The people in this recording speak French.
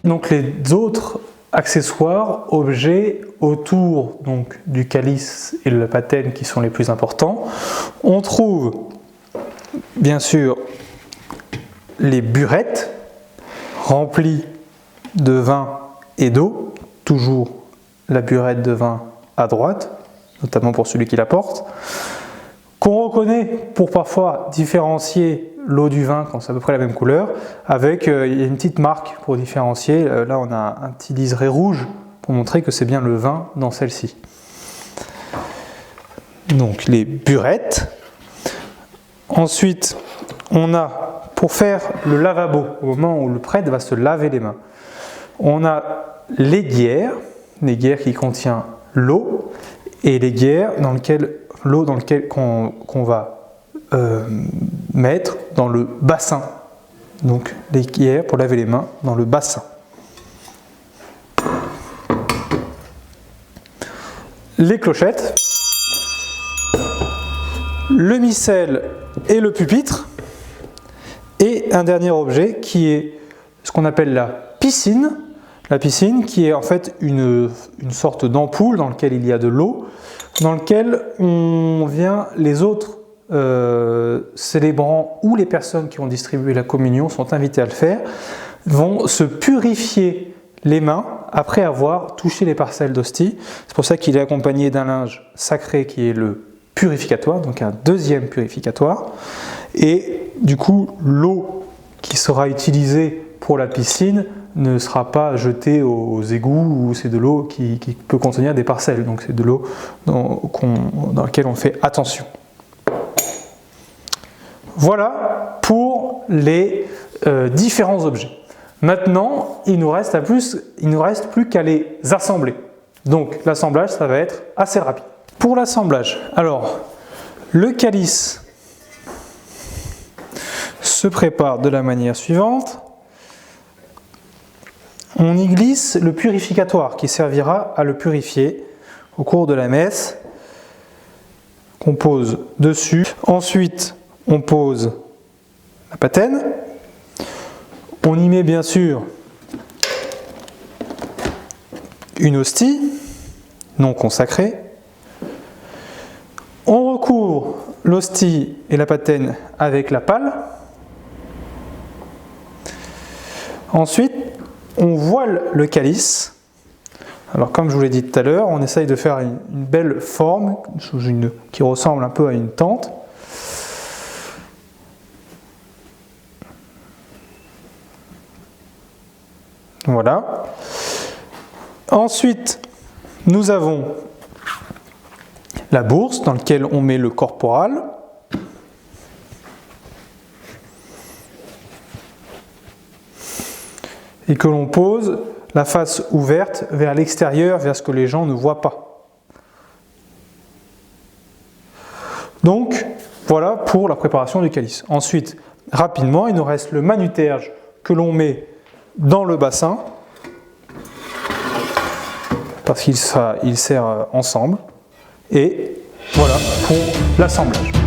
Donc les autres accessoires, objets autour donc, du calice et de la patène qui sont les plus importants, on trouve bien sûr les burettes remplies de vin et d'eau, toujours la burette de vin à droite, notamment pour celui qui la porte, qu'on reconnaît pour parfois différencier l'eau du vin quand c'est à peu près la même couleur, avec il y a une petite marque pour différencier, là on a un petit liseré rouge pour montrer que c'est bien le vin dans celle-ci. Donc les burettes. Ensuite on a, pour faire le lavabo, au moment où le prêtre va se laver les mains, on a l'aiguière qui contient l'eau, et l'aiguière dans lequel l'eau qu'on va mettre dans le bassin. Donc l'aiguière pour laver les mains dans le bassin. Les clochettes, le missel et le pupitre, et un dernier objet qui est ce qu'on appelle la piscine. La piscine qui est en fait une sorte d'ampoule dans laquelle il y a de l'eau, dans laquelle les autres célébrants ou les personnes qui ont distribué la communion sont invités à le faire, vont se purifier les mains après avoir touché les parcelles d'hostie. C'est pour ça qu'il est accompagné d'un linge sacré qui est le purificatoire, donc un deuxième purificatoire. Et du coup, l'eau qui sera utilisée pour la piscine ne sera pas jetée aux égouts, ou c'est de l'eau qui peut contenir des parcelles. Donc c'est de l'eau dans laquelle on fait attention. Voilà pour les différents objets. Maintenant, il nous reste plus qu'à les assembler. Donc l'assemblage, ça va être assez rapide. Pour l'assemblage, alors le calice se prépare de la manière suivante. On y glisse le purificatoire qui servira à le purifier au cours de la messe, qu'on pose dessus. Ensuite, on pose la patène. On y met bien sûr une hostie non consacrée. On recouvre l'hostie et la patène avec la pâle. Ensuite, on voile le calice. Alors comme je vous l'ai dit tout à l'heure, on essaye de faire une belle forme qui ressemble un peu à une tente. Voilà. Ensuite, nous avons la bourse dans laquelle on met le corporal. Et que l'on pose la face ouverte vers l'extérieur, vers ce que les gens ne voient pas. Donc, voilà pour la préparation du calice. Ensuite, rapidement, il nous reste le manuterge que l'on met dans le bassin, parce qu'il sert ensemble. Et voilà pour l'assemblage.